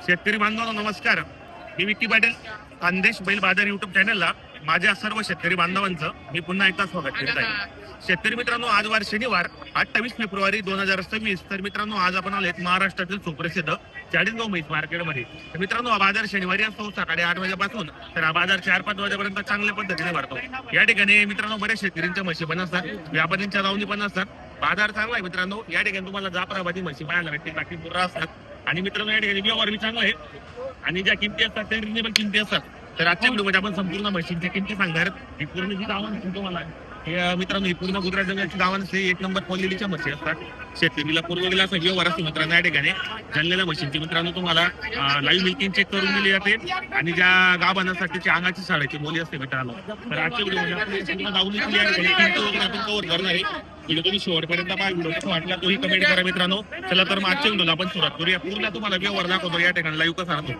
शेतकरी बांधवांनो नमस्कार. मी विक्की पाटील, खानदेश बैल बाजार युट्यूब चॅनलला माझ्या सर्व शेतकरी बांधवांचं मी पुन्हा एकदा स्वागत करीत आहे. शेतकरी मित्रांनो, आज वार शनिवार 28 फेब्रुवारी 2026. तर मित्रांनो, आज आपण आलेत महाराष्ट्रातील सुप्रसिद्ध चाळीसगाव म्हैस मार्केटमध्ये. तर मित्रांनो, हा बाजार शनिवारी असतो सकाळी 8 वाजेपासून तर हा बाजार 4-5 वाजेपर्यंत चांगल्या पद्धतीने भरतो. या ठिकाणी मित्रांनो बरेच शेतकऱ्यांच्या म्हशी पण असतात, व्यापाऱ्यांच्या दावणी पण असतात. बाजार चांगला आहे मित्रांनो. या ठिकाणी तुम्हाला जाफराबादी म्हशी पाहायला भेटतील, बाकी पुरा असतात. आणि मित्रांनो, या ठिकाणी व्यवहार बी चांगला आहे आणि ज्या किमती असतात त्या रिजनेबल किमती असतात. तर आजच्या व्हिडिओमध्ये आपण संपूर्ण म्हशींच्या किमती सांगणार ही पूर्ण जी गावांना तुम्हाला हे मित्रांनो, ही पूर्ण गुजरात जंगलची गावांचे 1 नंबर क्वालिटीच्या म्हशी असतात. शेतकरीला पूर्वला असा व्यवहार असतो मित्रांनो. या ठिकाणी जळलेल्या म्हशींची मित्रांनो तुम्हाला लाईव्ह मिल्किंग चेक करून दिली जाते आणि ज्या गावांसाठी त्याची अंगाची शाळेची बोली असते मित्रांनो. तर आजच्या व्हिडिओमध्ये आपण दावणीची आपण कव्हर करणार आहे. व्हिडिओ तुम्ही शेवटपर्यंत पहा. व्हिडिओ कसा वाटला तोही कमेंट करा मित्रांनो. चला तर मग आजच्या व्हिडिओला आपण सुरुवात करूया. पूर्ण तुम्हाला व्यवहार दाखवतो या ठिकाणी लाईव्ह कसा राहतो.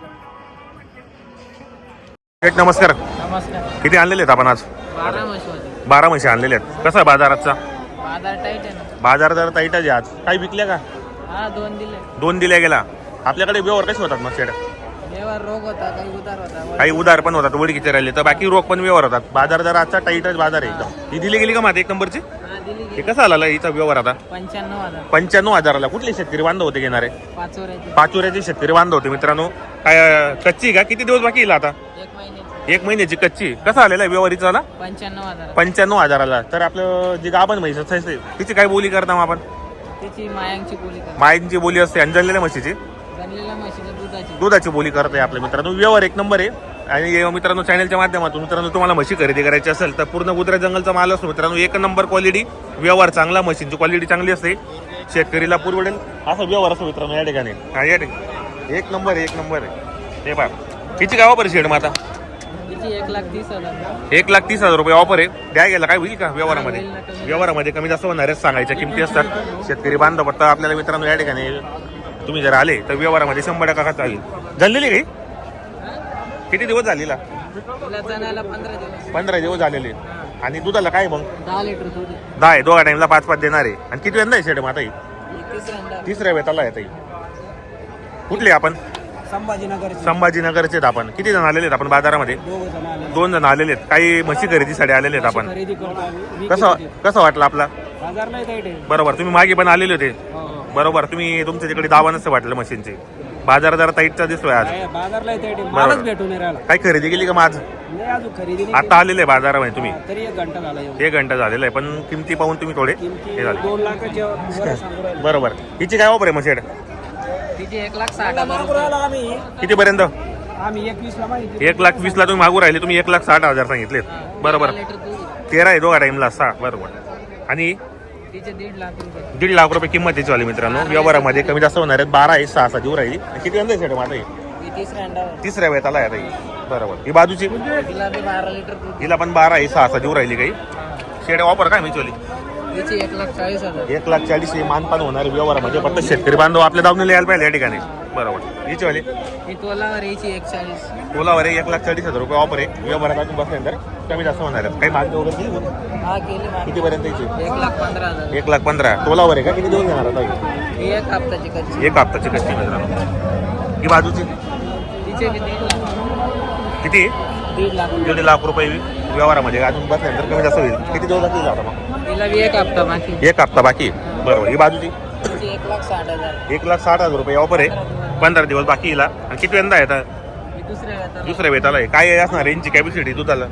नमस्कार. नमस्कार. किती आणलेले आहेत आपण आज? 12 म्हशी होते. 12 म्हशी आणलेल्या आहेत. कसा आहे बाजाराचा? बाजार टाईट आहे ना. बाजार जरा टाईट आहे आज. काही विकल्या का? हा 2 दिले. 2 दिल्या गेला. आपल्याकडे व्यवहार कसे होतात मग शेड? व्यवहार रोग होता, काही उतार होता. काही उधार पण होतात, वडकीचे राहिले तर बाकी रोख पण व्यवहार होतात. बाजार जरा आजचा टाईटच बाजार आहे एकदम. ही दिली गेली का माझ्या 1 नंबरची? हा दिली हे कसं आला हिचा व्यवहार आता? 95,000. 95,000ला. कुठले शेतकरी बांधव होते घेणारे? पाचोऱ्याचे. पाचोऱ्याचे शेतकरी बांधव होते मित्रांनो. काय कच्ची का? किती दिवस बाकी येईल आता? 1 महिन्याची. 1 महिन्याची कच्ची. कसा आलेला व्यवहारीचा आला? 95,000. 95,000ला. तर आपलं जी गाभण म्हैस असते तिची काय बोली करता मग आपण? त्याची मायांची बोली करते. मायांची बोली असते आणि जळलेल्या म्हशीची बनलेल्या म्हशीच्या दुधाची बोली करते आपल्या मित्रांनो. व्यवहार 1 नंबर आहे. आणि मित्रांनो, चॅनलच्या माध्यमातून मित्रांनो तुम्हाला म्हशी खरेदी करायची असेल तर पूर्ण गुजरात जंगलचा माल असतो मित्रांनो. 1 नंबर क्वालिटी, व्यवहार चांगला, म्हशींची क्वालिटी चांगली असते. शेतकरीला पुरवडेल असा व्यवहार असतो मित्रांनो या ठिकाणी. हा या ठिकाणी 1 नंबर आहे, 1 नंबर आहे. हे पहा हिची काय ऑफर शेड मग आता? त्याची 1,30,000. 1,30,000 रुपये ऑफर आहे. द्या गेला काय होईल का व्यवहारामध्ये? व्यवहारामध्ये कमी जास्त होणारच सांगायच्या किमती असतात. शेतकरी बांधव पडता आपल्याला मित्रांनो या ठिकाणी तुम्ही जर आले तर व्यवहारामध्ये 100% खर्च होईल. झालेली काही किती दिवस झालेला? तिला जाण्याला 15 दिवस. 15 दिवस झालेले. आणि दुधाला काय मग? 10 लिटर दूध. 10 आहे. दोघा टाइमला 5-5 देणार आहे. आणि किती वेळा आहे शेड मग आता? तिसऱ्यांदा. तिसऱ्या वेताला येत. कुठले आपण? संभाजीनगरचे आहेत आपण. किती जण आलेले आहेत आपण बाजारामध्ये? 2 जण आलेले आहेत. काही म्हशी खरेदीसाठी आलेले आहेत आपण. कसं वाटलं आपला बाजार नाही टाईट आहे. बरोबर. तुम्ही मागे पण आलेले होते बरोबर. तुम्ही तुमच्या तिकडे दावा नसतं वाटलं मशीनचे. बाजार जरा टाईटचा दिसतोय आज. बाजारला बरोबर. भेटून राहिला. काही खरेदी केली का माझ? नाही अजून खरेदी आता आलेले बाजारामध्ये तुम्ही? तरी 1 घंटा झाला. 1 घंटा झालेला आहे. पण किमती पाहून तुम्ही थोडे हे झाले. 2 लाखाच्या वर सांगू राहिलो. बरोबर. हिची काय ऑफर आहे मग शेड? तिची 1,60,000. किती पर्यंत? आम्ही 21 ला माहिती. 1,20,000 तुम्ही मागू राहिले. तुम्ही 1,60,000 सांगितलेत बरोबर. 13 आहे दोघा टाइमला 6 बरोबर. आणि तिचे 1.5 लाख रुपये. 1.5 लाख रुपये किंमत त्याची वाली मित्रांनो. व्यवहारामध्ये कमी जास्त होणार आहेत. 12 आहे, 6 देऊ राहिली. किती वेळ शेड माझा? ही तिसऱ्यांदा. तिसऱ्या वेळात आला आहे बरोबर. ही बाजूची तिला बी 12 लिटर दूध. हिला पण 12 आहे, 6 देऊ राहिली. काही शेड ऑफर काय मिचवली? तिची 1,40,000. 1,40,000 हे मानपान होणार व्यवहारामध्ये. फक्त शेतकरी बांधव आपल्या दावणीला यायला पाहिजे या ठिकाणी बरोबर. हिची वाली ही तोलावर याची 1,40,000. ओलावर आहे. 1,40,000 रुपये ऑफर आहे. व्यवहारात अजून बसल्यानंतर कमी जास्त होणार आहेत. काही मागणी वगैरे केली? हा केली मागणी. कितीपर्यंत यायची? 1,15,000. 1,15,000 तोलावर आहे का? किती दिवस घेणार आता? ही 1 हप्त्याची कच्ची. 1 हप्ताची कच्ची मित्रांनो. ही बाजूची तिचे बी 1.5 लाख. किती? 1.5 लाख. 1.5 लाख रुपये व्यवहारामध्ये अजून बसल्यानंतर कमी जास्त होईल. किती दिवस लागतील आता मग? तिला बी 1 हप्ता बाकी. 1 हप्ता बाकी बरोबर. ही बाजूची तिची 1,60,000. 1,60,000 रुपये ऑफर आहे. 15 दिवस बाकी हिला. आणि किती वेळा आहे आता? ही दुसऱ्या वेताला आहे. काय असणार रेंजची कॅपॅसिटी दुधाला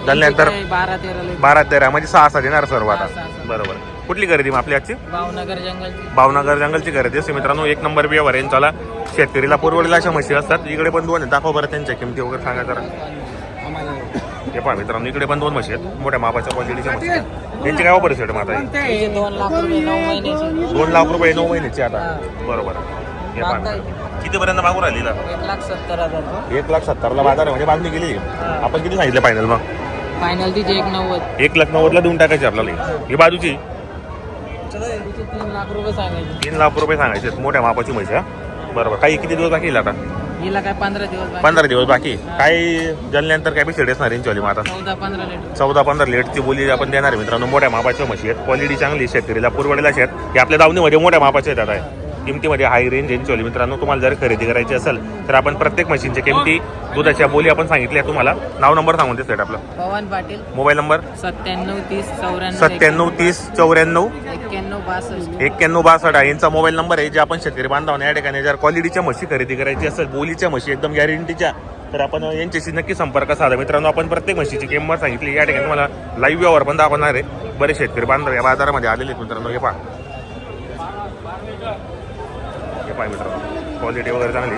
झाल्यानंतर? 12-13 लिटर. 12-13 म्हणजे 6 देणार सर्व आता 6. बरोबर. कुठली खरेदी मग आपली आजची? भावनगर जंगलची. भावनगर जंगलची खरेदी असते मित्रांनो. 1 नंबर व्यवहार आहे चला. शेतकरीला पुरवलेल्या अशा म्हशी असतात. इकडे पण 2 आहेत. दाखव बरं त्यांच्या किमती वगैरे सांगा जरा. हे पहा मित्रांनो, इकडे पण 2 म्हशी आहेत. मोठ्या मापाच्या क्वालिटीच्या म्हशी आहेत. त्यांची काय ऑफर आहे मग आता? तिचे 2 लाख रुपये 9 महिन्याची. 2 लाख रुपये 9 महिन्याची आता बरोबर. हे पहा कितीपर्यंत मागू राहिली? 1,70,000. 1,70,000 बाजार म्हणजे बांधणी केली. आपण किती सांगितलं फायनल मग? फायनल तिचे 1,90,000. 1,90,000 देऊन टाकायची आपल्याला. ही बाजूची तिचे 3 लाख रुपये सांगायचे. 3 लाख रुपये सांगायचे. मोठ्या मापाची म्हशी बरोबर. काही किती दिवस बाकी आता? हिला काय 15 दिवस बाकी. 15 दिवस बाकी. काही जळल्यानंतर कॅपॅसिटी असणार यांची मग आता? 14-15 लिटर. 14-15 लिटरची बोली आपण देणार मित्रांनो. मोठ्या मापाच्या म्हशी आहेत. क्वालिटी चांगली. शेतकरीला पुरवडेला शेत हे आपल्या दावणीमध्ये मोठ्या मापाचे आहेत आता. किमतीमध्ये हाय रेंज यांची मित्रांनो. तुम्हाला जर खरेदी करायची असेल तर आपण प्रत्येक म्हशींच्या किमती, दुधाच्या बोली आपण सांगितल्या तुम्हाला. नाव नंबर सांगून देत आपण. पवन पाटील. मोबाईल नंबर 9730 94 9162 यांचा मोबाईल नंबर आहे. जे आपण शेतकरी बांधवांना या ठिकाणी जर क्वालिटीच्या म्हशी खरेदी करायची असेल, बोलीच्या म्हशी एकदम गॅरंटीच्या, तर आपण यांच्याशी नक्की संपर्क साधा मित्रांनो. आपण प्रत्येक म्हशीची किंमत सांगितली. या ठिकाणी तुम्हाला लाईव्ह व्यवहार पण दाखवणार आहे. बरेच शेतकरी बांधव या बाजारामध्ये आलेले आहेत मित्रांनो. हे पहा मित्रांनो, क्वालिटी वगैरे चांगली.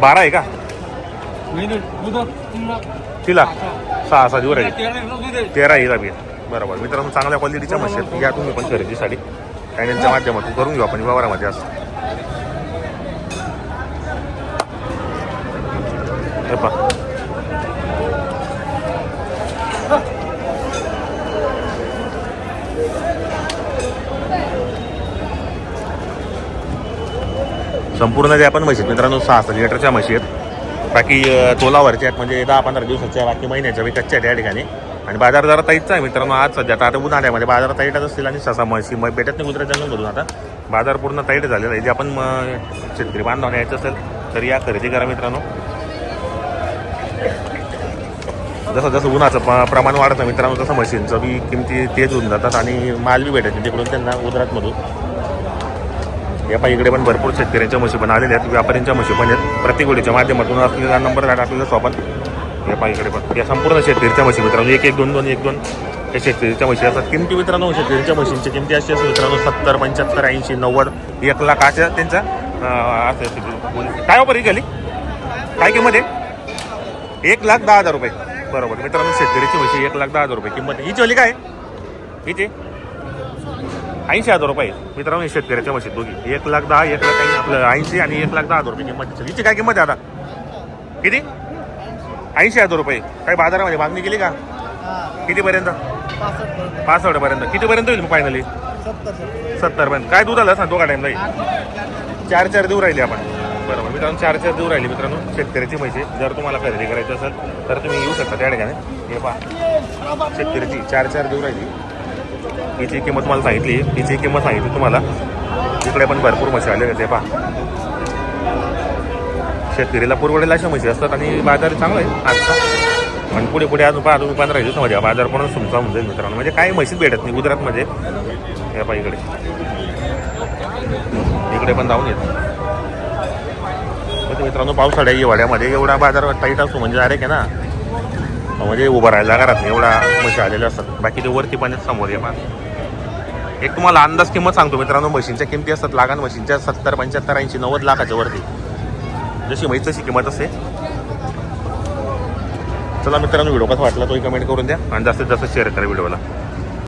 12 आहे का तिला? 6 दिवस आहे. 13 हिला बी. बरोबर मित्रांनो, चांगल्या क्वालिटीच्या म्हशी आहेत. या तुम्ही पण खरेदीसाठी चॅनलच्या माध्यमातून करून घेऊ आपण व्यवहारामध्ये असं. हे पहा संपूर्ण जे आपण म्हशी मित्रांनो 6 लिटरच्या म्हशी आहेत. बाकी तोलावरच्या आहेत, म्हणजे 10-15 दिवसाच्या, बाकी महिन्याच्या विकतच्या आहेत या ठिकाणी. आणि बाजार जरा ताईटचा आहे मित्रांनो. आज सध्या आता उन्हाळ्यामध्ये बाजार ताईटच असतील आणि ससा म्हशी भेटत नाही गुजरात जंगलमधून. आता बाजार पूर्ण ताईट झालेला आहे. जे आपण शेतकरी बांधवांना यायचं असेल तर या खरेदी करा मित्रांनो. जसं जसं उन्हाचं प्रमाण वाढतं मित्रांनो, तसं म्हशींचं बी किमती तेज होऊन जातात आणि माल बी भेटत नाही तिकडून त्यांना गुजरातमधून. या इकडे पण भरपूर शेतकऱ्यांच्या म्हशी पण आलेल्या आहेत, व्यापाऱ्यांच्या म्हशी पण आहेत. प्रत्येक वेळीच्या माध्यमातून असलेला नंबर टाकलेला आपण. या इकडे पण या संपूर्ण शेतकऱ्यांच्या म्हशी मित्रांनो 1-1, 2-2, 1-2 या शेतकऱ्यांच्या म्हशी असतात. किमती मित्रांनो शेतकऱ्यांच्या म्हशींची किमती अशी असते मित्रांनो 70, 75, 80, 90, 1 लाख अशा त्यांच्या असं. काय ऑफर ही झाली? काय किंमत आहे? 1,10,000 रुपये. बरोबर मित्रांनो, शेतकऱ्याची म्हशी 1,10,000 रुपये किंमत आहे. हिची वाली काय हिची 80,000 रुपये मित्रांनो. शेतकऱ्याच्या म्हशी दोघी 1,10,000, 1,00,000 आपलं 80 आणि 1,10,000 रुपये किंमत. हिची काय किंमत आहे आता? किती? 80,000 रुपये. काही बाजारामध्ये मागणी केली का? कितीपर्यंत? 65 पर्यंत. कितीपर्यंत होईल मग फायनली? 70 पर्यंत. काय दूध आलं सांगतो का टाइमला? 4 देऊ राहिले आपण. बरोबर मित्रांनो, 4 देऊ राहिले मित्रांनो शेतकऱ्याची म्हशी. जर तुम्हाला खरेदी करायची असेल तर तुम्ही येऊ शकता त्या ठिकाणी. हे पहा शेतकऱ्याची 4 देऊ राहिली. हिची किंमत मला सांगितली, हिची किंमत सांगितली तुम्हाला. इकडे पण भरपूर म्हशी आले ते पहा. शेतकरीला पुरवडेला अशा म्हशी असतात आणि बाजार चांगला आहे आजचा. आणि पुढे पुढे अजून पहा तुम्ही 15 दिवसामध्ये बाजार पण तुमचा होऊन जाईल मित्रांनो. म्हणजे काही म्हशीच भेटत नाही गुजरातमध्ये. हे पहा इकडे पण जाऊन येत मित्रांनो. पावसाळ्या हिवाळ्यामध्ये एवढा बाजार टाईट असतो म्हणजे डायरेक्ट आहे ना, म्हणजे उभं राहायला घरात नाही एवढा म्हशी आलेल्या असतात. बाकी ते वरती पण समोर आहे. एक तुम्हाला अंदाज किंमत सांगतो मित्रांनो. म्हशींच्या किमती असतात लागान म्हशींच्या 70, 75, 80, 90 लाखाच्या वरती. जशी म्हैस तशी किंमत असते. चला मित्रांनो, व्हिडिओ कसा वाटला तोही कमेंट करून द्या आणि जास्तीत जास्त शेअर करा व्हिडिओला.